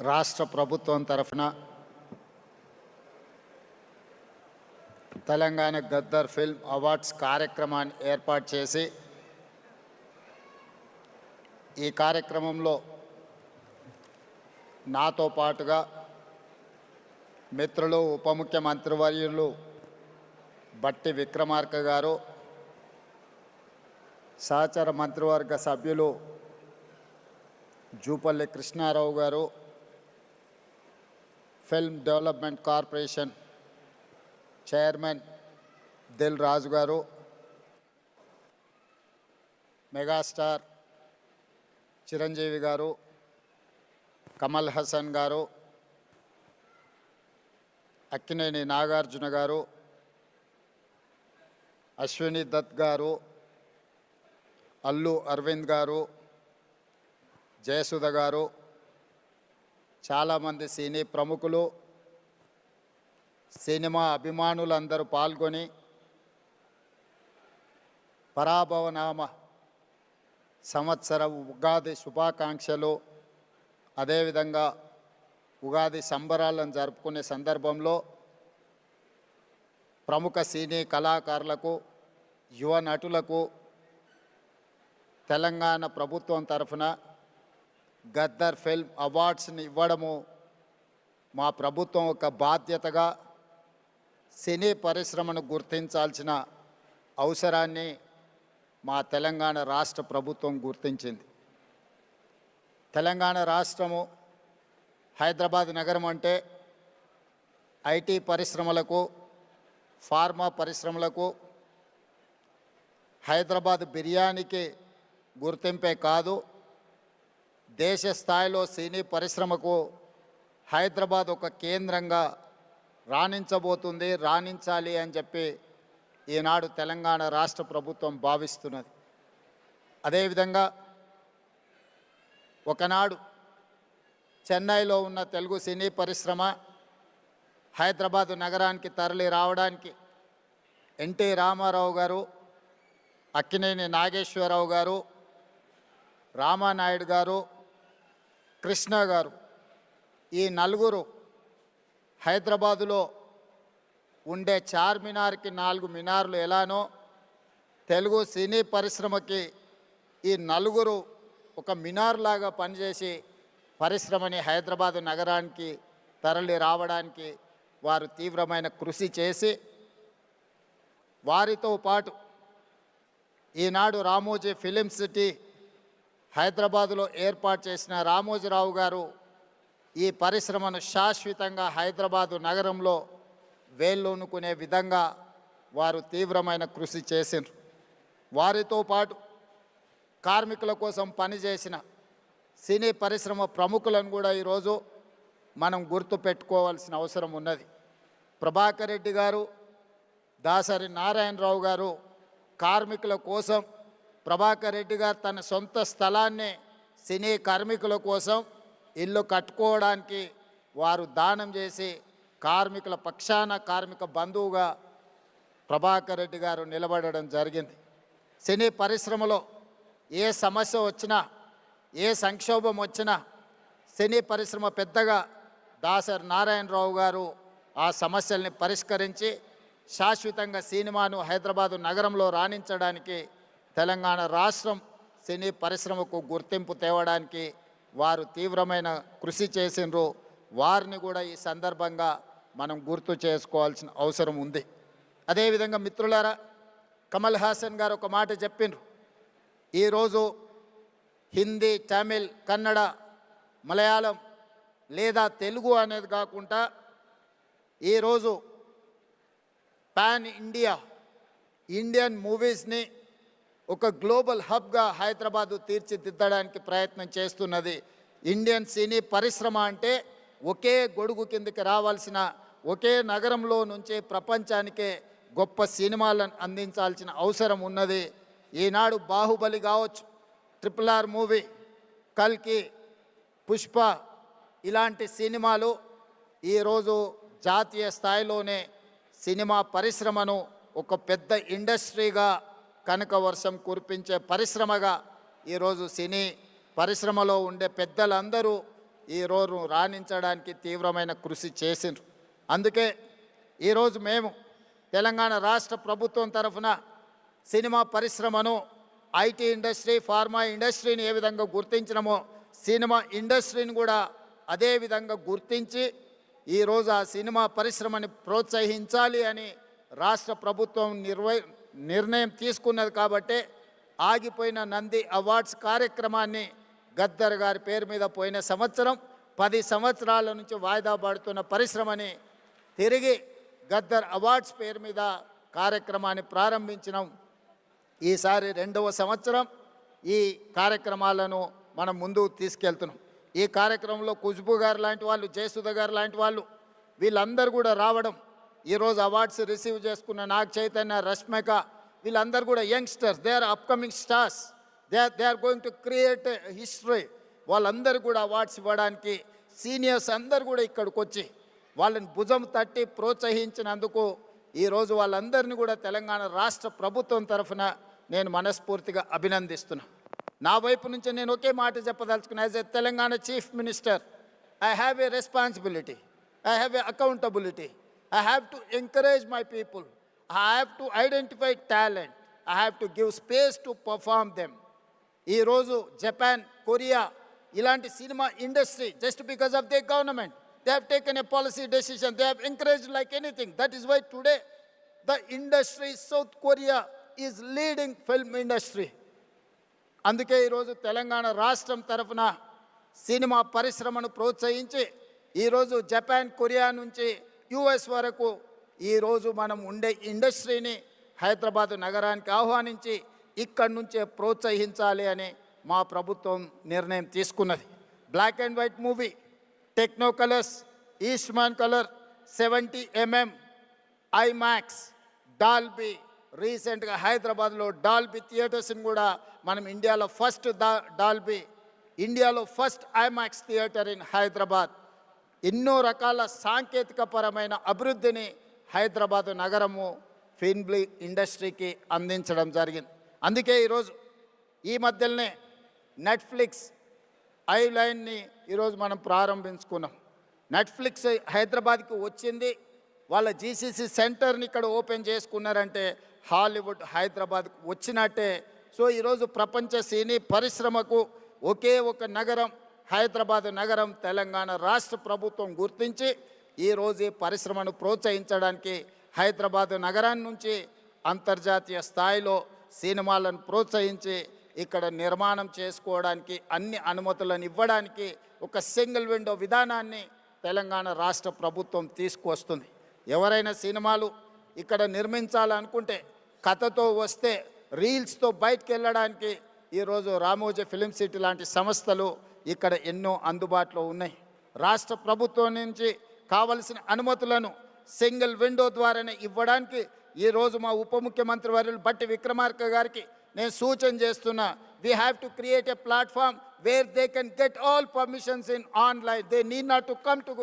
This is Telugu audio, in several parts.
రాష్ట్ర ప్రభుత్వం తరఫున తెలంగాణ గద్దర్ ఫిల్మ్ అవార్డ్స్ కార్యక్రమాన్ని ఏర్పాటు చేసి ఈ కార్యక్రమంలో నాతో పాటుగా మిత్రులు ఉప ముఖ్యమంత్రివర్యులు బట్టి విక్రమార్క గారు, సహచర మంత్రివర్గ సభ్యులు జూపల్లి కృష్ణారావు గారు, film development corporation chairman Dil Raju గారు, మెగాస్టార్ చిరంజీవి గారు, కమల్ హాసన్ గారు, అక్కినేని నాగార్జున గారు, అశ్విని దత్ గారు, అల్లు అరవింద్ గారు, జయసుధ గారు, చాలామంది సినీ ప్రముఖులు, సినిమా అభిమానులందరూ పాల్గొని పరాభవనామ సంవత్సర ఉగాది శుభాకాంక్షలు, అదేవిధంగా ఉగాది సంబరాలను జరుపుకునే సందర్భంలో ప్రముఖ సినీ కళాకారులకు, యువ నటులకు తెలంగాణ ప్రభుత్వం తరఫున గద్దర్ ఫిల్మ్ అవార్డ్స్ని ఇవ్వడము మా ప్రభుత్వం ఒక బాధ్యతగా సినీ పరిశ్రమను గుర్తించాల్సిన అవసరాన్ని మా తెలంగాణ రాష్ట్ర ప్రభుత్వం గుర్తించింది. తెలంగాణ రాష్ట్రము హైదరాబాద్ నగరం అంటే ఐటీ పరిశ్రమలకు, ఫార్మా పరిశ్రమలకు, హైదరాబాద్ బిర్యానీకి గుర్తింపే కాదు, దేశ స్థాయిలో సినీ పరిశ్రమకు హైదరాబాద్ ఒక కేంద్రంగా రాణించబోతుంది, రాణించాలి అని చెప్పి ఈనాడు తెలంగాణ రాష్ట్ర ప్రభుత్వం భావిస్తున్నది. అదేవిధంగా ఒకనాడు చెన్నైలో ఉన్న తెలుగు సినీ పరిశ్రమ హైదరాబాదు నగరానికి తరలి రావడానికి ఎన్టీ రామారావు గారు, అక్కినేని నాగేశ్వరరావు గారు, రామానాయుడు గారు, కృష్ణ గారు, ఈ నలుగురు హైదరాబాదులో ఉండే చార్మినార్కి 4 మినార్లు ఎలానో తెలుగు సినీ పరిశ్రమకి ఈ నలుగురు ఒక మినార్ లాగా పనిచేసి పరిశ్రమని హైదరాబాదు నగరానికి తరలి రావడానికి వారు తీవ్రమైన కృషి చేసి, వారితో పాటు ఈనాడు రామోజీ ఫిలిం సిటీ హైదరాబాదులో ఏర్పాటు చేసిన రామోజీరావు గారు ఈ పరిశ్రమను శాశ్వతంగా హైదరాబాదు నగరంలో వేళ్ళూనుకునే విధంగా వారు తీవ్రమైన కృషి చేసిండ్రు. వారితో పాటు కార్మికుల కోసం పనిచేసిన సినీ పరిశ్రమ ప్రముఖులను కూడా ఈరోజు మనం గుర్తు పెట్టుకోవాల్సిన అవసరం ఉన్నది. ప్రభాకర్ రెడ్డి గారు, దాసరి నారాయణరావు గారు కార్మికుల కోసం, ప్రభాకర్ రెడ్డి గారు తన సొంత స్థలాన్ని సినీ కార్మికుల కోసం ఇల్లు కట్టుకోవడానికి వారు దానం చేసి కార్మికుల పక్షాన కార్మిక బంధువుగా ప్రభాకర్ రెడ్డి గారు నిలబడడం జరిగింది. సినీ పరిశ్రమలో ఏ సమస్య వచ్చినా, ఏ సంక్షోభం వచ్చినా సినీ పరిశ్రమ పెద్దగా దాసరి నారాయణరావు గారు ఆ సమస్యల్ని పరిష్కరించి శాశ్వతంగా సినిమాను హైదరాబాదు నగరంలో రాణించడానికి, తెలంగాణ రాష్ట్రం సినీ పరిశ్రమకు గుర్తింపు తేవడానికి వారు తీవ్రమైన కృషి చేసిండ్రు. వారిని కూడా ఈ సందర్భంగా మనం గుర్తు చేసుకోవాల్సిన అవసరం ఉంది. అదేవిధంగా మిత్రులారా, కమల్ హాసన్ గారు ఒక మాట చెప్పిండ్రు. ఈరోజు హిందీ, తమిళ్, కన్నడ, మలయాళం లేదా తెలుగు అనేది కాకుండా ఈరోజు పాన్ ఇండియన్ మూవీస్ని ఒక గ్లోబల్ హబ్గా హైదరాబాదు తీర్చిదిద్దడానికి ప్రయత్నం చేస్తున్నది. ఇండియన్ సినీ పరిశ్రమ అంటే ఒకే గొడుగు కిందకి రావాల్సిన, ఒకే నగరంలో నుంచి ప్రపంచానికే గొప్ప సినిమాలను అందించాల్సిన అవసరం ఉన్నది. ఈనాడు బాహుబలి కావచ్చు, RRR మూవీ, కల్కి, పుష్ప ఇలాంటి సినిమాలు ఈరోజు జాతీయ స్థాయిలోనే సినిమా పరిశ్రమను ఒక పెద్ద ఇండస్ట్రీగా, కనక వర్షం కురిపించే పరిశ్రమగా ఈరోజు సినీ పరిశ్రమలో ఉండే పెద్దలందరూ ఈరోజు రాణించడానికి తీవ్రమైన కృషి చేసిండ్రు. అందుకే ఈరోజు మేము తెలంగాణ రాష్ట్ర ప్రభుత్వం తరఫున సినిమా పరిశ్రమను, ఐటీ ఇండస్ట్రీ, ఫార్మా ఇండస్ట్రీని ఏ విధంగా గుర్తించినామో సినిమా ఇండస్ట్రీని కూడా అదే విధంగా గుర్తించి ఈరోజు ఆ సినిమా పరిశ్రమని ప్రోత్సహించాలి అని రాష్ట్ర ప్రభుత్వం నిర్ణయం తీసుకున్నది. కాబట్టి ఆగిపోయిన నంది అవార్డ్స్ కార్యక్రమాన్ని గద్దర్ గారి పేరు మీద పోయిన సంవత్సరం 10 సంవత్సరాల నుంచి వాయిదా పడుతున్న పరిశ్రమని తిరిగి గద్దర్ అవార్డ్స్ పేరు మీద కార్యక్రమాన్ని ప్రారంభించినాం. ఈసారి 2వ సంవత్సరం ఈ కార్యక్రమాలను మనం ముందుకు తీసుకెళ్తున్నాం. ఈ కార్యక్రమంలో ఖుష్బూ గారు లాంటి వాళ్ళు, జయసుధ గారు లాంటి వాళ్ళు వీళ్ళందరూ కూడా రావడం, ఈరోజు అవార్డ్స్ రిసీవ్ చేసుకున్న నాగ చైతన్య, రష్మిక వీళ్ళందరూ కూడా youngsters, they are upcoming stars, they are going to create history. వాళ్ళందరూ కూడా అవార్డ్స్ ఇవ్వడానికి సీనియర్స్ అందరూ కూడా ఇక్కడికి వచ్చి వాళ్ళని భుజం తట్టి ప్రోత్సహించినందుకు ఈరోజు వాళ్ళందరినీ కూడా తెలంగాణ రాష్ట్ర ప్రభుత్వం తరఫున నేను మనస్ఫూర్తిగా అభినందిస్తున్నా. నా వైపు నుంచి నేను ఒకే మాట చెప్పదలుచుకున్నా. As a Telangana chief minister, I have a responsibility, I have a accountability. I have to encourage my people. I have to identify talent. I have to give space to perform them. ఈ రోజు జపాన్, కొరియా ఇలాంటి cinema industry just because of their government, they have taken a policy decision. They have encouraged like anything. That is why today the industry, South Korea is leading film industry. అందుకే ఈరోజు తెలంగాణ రాష్ట్రం తరఫున సినిమా పరిశ్రమను ప్రోత్సహించి ఈరోజు జపాన్, కొరియా నుంచి యుఎస్ వరకు ఈరోజు మనం ఉండే ఇండస్ట్రీని హైదరాబాద్ నగరానికి ఆహ్వానించి ఇక్కడి నుంచే ప్రోత్సహించాలి అని మా ప్రభుత్వం నిర్ణయం తీసుకున్నది. Black and white movie, techno colours, Eastman colour, 70mm, IMAX, Dolby, రీసెంట్గా హైదరాబాద్లో డాల్బీ థియేటర్స్ని కూడా మనం ఇండియాలో first IMAX theatre in Hyderabad. ఎన్నో రకాల సాంకేతిక పరమైన అభివృద్ధిని హైదరాబాదు నగరము ఫిల్మ్ ఇండస్ట్రీకి అందించడం జరిగింది. అందుకే ఈరోజు ఈ మధ్యలోనే నెట్ఫ్లిక్స్ ఐలైన్ని ఈరోజు మనం ప్రారంభించుకున్నాం. నెట్ఫ్లిక్స్ హైదరాబాద్కి వచ్చింది, వాళ్ళ జీసీసీ సెంటర్ని ఇక్కడ ఓపెన్ చేసుకున్నారంటే హాలీవుడ్ హైదరాబాద్కు వచ్చినట్టే. సో ఈరోజు ప్రపంచ సినీ పరిశ్రమకు ఒకే ఒక నగరం హైదరాబాద్ నగరం తెలంగాణ రాష్ట్ర ప్రభుత్వం గుర్తించి ఈరోజు ఈ పరిశ్రమను ప్రోత్సహించడానికి హైదరాబాద్ నగరాన్ని నుంచి అంతర్జాతీయ స్థాయిలో సినిమాలను ప్రోత్సహించి ఇక్కడ నిర్మాణం చేసుకోవడానికి అన్ని అనుమతులను ఇవ్వడానికి ఒక సింగిల్ విండో విధానాన్ని తెలంగాణ రాష్ట్ర ప్రభుత్వం తీసుకువస్తుంది. ఎవరైనా సినిమాలు ఇక్కడ నిర్మించాలనుకుంటే కథతో వస్తే రీల్స్తో బయటకు వెళ్ళడానికి ఈరోజు రామోజీ ఫిలిం సిటీ లాంటి సంస్థలు ఇక్కడ ఎన్నో అందుబాటులో ఉన్నాయి. రాష్ట్ర ప్రభుత్వం నుంచి కావలసిన అనుమతులను సింగిల్ విండో ద్వారానే ఇవ్వడానికి ఈరోజు మా ఉప ముఖ్యమంత్రి వర్యులు బట్టి విక్రమార్క గారికి నేను సూచన చేస్తున్నా. We have to create a platform where they can get all permissions in online. They need not to come to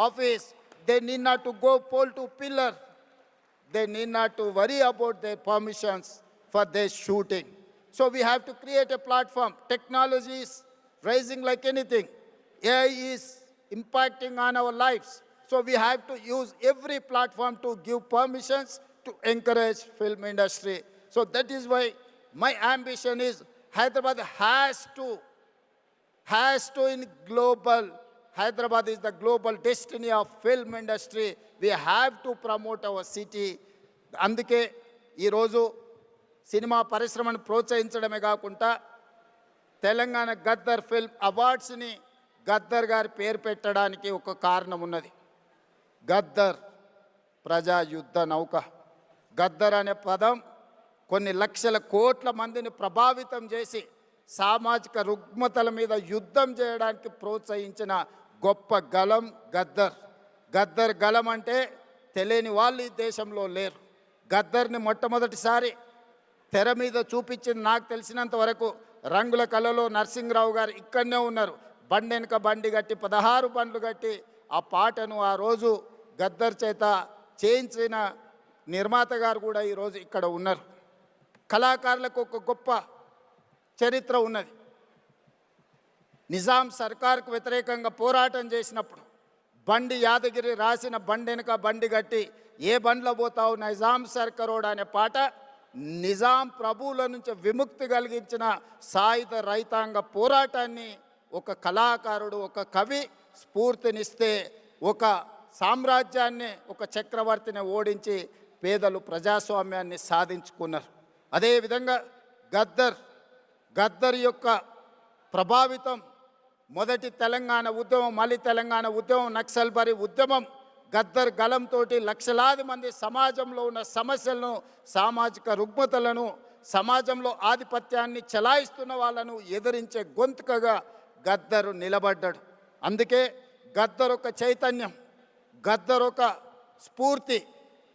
office, they need not to go pole to pillar, they need not to worry about their permissions for their shooting. So we have to create a platform. Technology is rising like anything. AI is impacting on our lives. So we have to use every platform to give permissions to encourage film industry. So that is why my ambition is Hyderabad has to in global. Hyderabad is the global destiny of film industry. We have to promote our city. అందుకే ఈరోజు సినిమా పరిశ్రమను ప్రోత్సహించడమే కాకుండా తెలంగాణ గద్దర్ ఫిల్మ్ అవార్డ్స్ని గద్దర్ గారి పేరు పెట్టడానికి ఒక కారణం ఉన్నది. గద్దర్ ప్రజా యుద్ధ నౌక. గద్దర్ అనే పదం కొన్ని లక్షల కోట్ల మందిని ప్రభావితం చేసి సామాజిక రుగ్మతల మీద యుద్ధం చేయడానికి ప్రోత్సహించిన గొప్ప గలం గద్దర్. గద్దర్ గలం అంటే తెలియని వాళ్ళు ఈ దేశంలో లేరు. గద్దర్ని మొట్టమొదటిసారి తెర మీద చూపించింది నాకు తెలిసినంత వరకు రంగుల కళలో నరసింహరావు గారు ఇక్కడనే ఉన్నారు. బండి వెనుక బండి కట్టి 16 బండ్లు కట్టి ఆ పాటను ఆ రోజు గద్దర్ చేత చేయించిన నిర్మాత గారు కూడా ఈరోజు ఇక్కడ ఉన్నారు. కళాకారులకు ఒక గొప్ప చరిత్ర ఉన్నది. నిజాం సర్కార్కు వ్యతిరేకంగా పోరాటం చేసినప్పుడు బండి యాదగిరి రాసిన బండి వెనుక బండి కట్టి ఏ బండ్లో పోతావు నిజాం సర్కారోడు అనే పాట నిజాం ప్రభువుల నుంచి విముక్తి కలిగించిన సాయుధ రైతాంగ పోరాటాన్ని ఒక కళాకారుడు ఒక కవి స్ఫూర్తినిస్తే ఒక సామ్రాజ్యాన్ని ఒక చక్రవర్తిని ఓడించి పేదలు ప్రజాస్వామ్యాన్ని సాధించుకున్నారు. అదేవిధంగా గద్దర్ యొక్క ప్రభావితం మొదటి తెలంగాణ ఉద్యమం, మళ్ళీ తెలంగాణ ఉద్యమం, నక్సల్బరీ ఉద్యమం, గద్దర్ గలంతో లక్షలాది మంది సమాజంలో ఉన్న సమస్యలను, సామాజిక రుగ్మతలను, సమాజంలో ఆధిపత్యాన్ని చెలాయిస్తున్న వాళ్ళను ఎదిరించే గొంతుకగా గద్దరు నిలబడ్డాడు. అందుకే గద్దర్ ఒక చైతన్యం, గద్దర్ ఒక స్ఫూర్తి.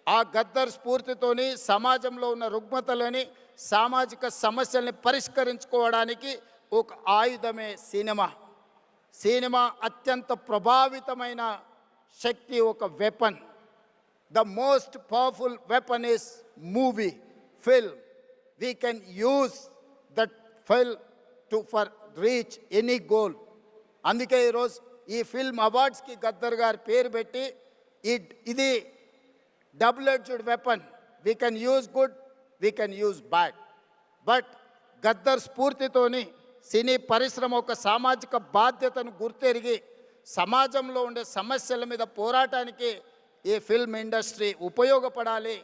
ఆ గద్దర్ స్ఫూర్తితోని సమాజంలో ఉన్న రుగ్మతలని, సామాజిక సమస్యల్ని పరిష్కరించుకోవడానికి ఒక ఆయుధమే సినిమా. సినిమా అత్యంత ప్రభావితమైన శక్తి, ఒక weapon. The most powerful weapon is movie, film. We can use that film to for reach any goal. అందుకే ఈరోజు ఈ ఫిల్మ్ అవార్డ్స్కి గద్దర్ గారి పేరు పెట్టి ఇది double edged weapon. We can use good, we can use bad. But Gaddar స్ఫూర్తితోని సినీ పరిశ్రమ ఒక సామాజిక బాధ్యతను గుర్తెరిగి సమాజంలో ఉండే సమస్యల మీద పోరాటానికి ఈ ఫిల్మ్ ఇండస్ట్రీ ఉపయోగపడాలి.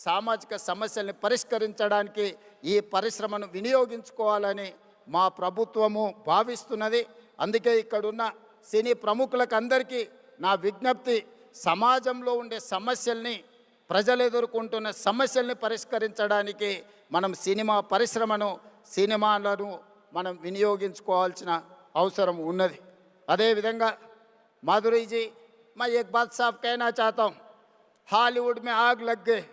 సామాజిక సమస్యల్ని పరిష్కరించడానికి ఈ పరిశ్రమను వినియోగించుకోవాలని మా ప్రభుత్వము భావిస్తున్నది. అందుకే ఇక్కడున్న సినీ ప్రముఖులకు అందరికీ నా విజ్ఞప్తి, సమాజంలో ఉండే సమస్యల్ని, ప్రజలు ఎదుర్కొంటున్న సమస్యల్ని పరిష్కరించడానికి మనం సినిమా పరిశ్రమను, సినిమాలను మనం వినియోగించుకోవాల్సిన అవసరం ఉన్నది. అదేవిధంగా माधुरी जी, मैं एक बात साफ कहना चाहता हूँ, हॉलीवुड में आग लग गए,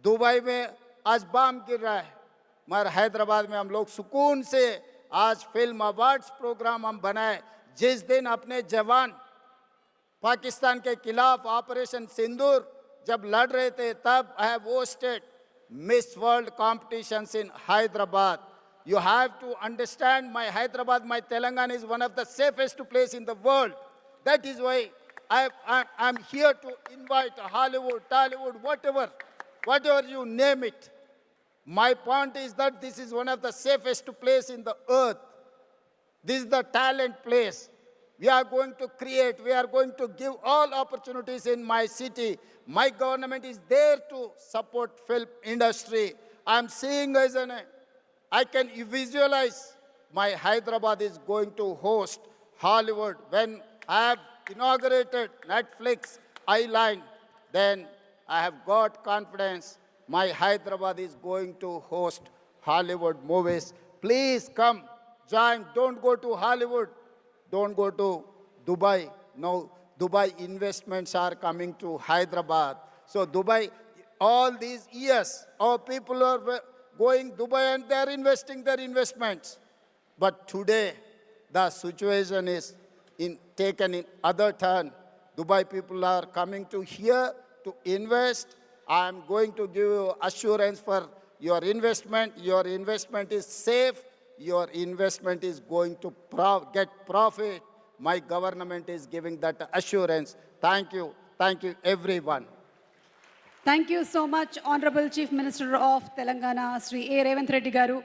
दुबई में आज बम गिर रहा है, मगर हैदराबाद में हम लोग सुकून से आज फिल्म अवार्ड्स प्रोग्राम हम बनाए. जिस दिन अपने जवान पाकिस्तान के खिलाफ ऑपरेशन सिंदूर जब लड़ रहे थे, तब I have hosted miss world competitions in Hyderabad. You have to understand, my Hyderabad, my Telangana is one of the safest place in the world. That is why I'm here to invite Hollywood, Tollywood, whatever you name it. My point is that this is one of the safest place in the earth. This is the talent place. We are going to create, we are going to give all opportunities in my city. My government is there to support film industry. I'm seeing as I can visualize my Hyderabad is going to host Hollywood. When I have inaugurated Netflix Island, then I have got confidence my Hyderabad is going to host Hollywood movies. Please come, join. Don't go to Hollywood. Don't go to Dubai. No, Dubai investments are coming to Hyderabad. So Dubai, all these years, our people are going Dubai and they are investing their investments. But today, the situation is taken in other turn. Dubai people are coming to here to invest. I am going to give you assurance for your investment. Your investment is safe. Your investment is going to get profit. My government is giving that assurance. Thank you. Thank you, everyone. Thank you so much, Honorable Chief Minister of Telangana, Sri A. Revanth Reddy Garu.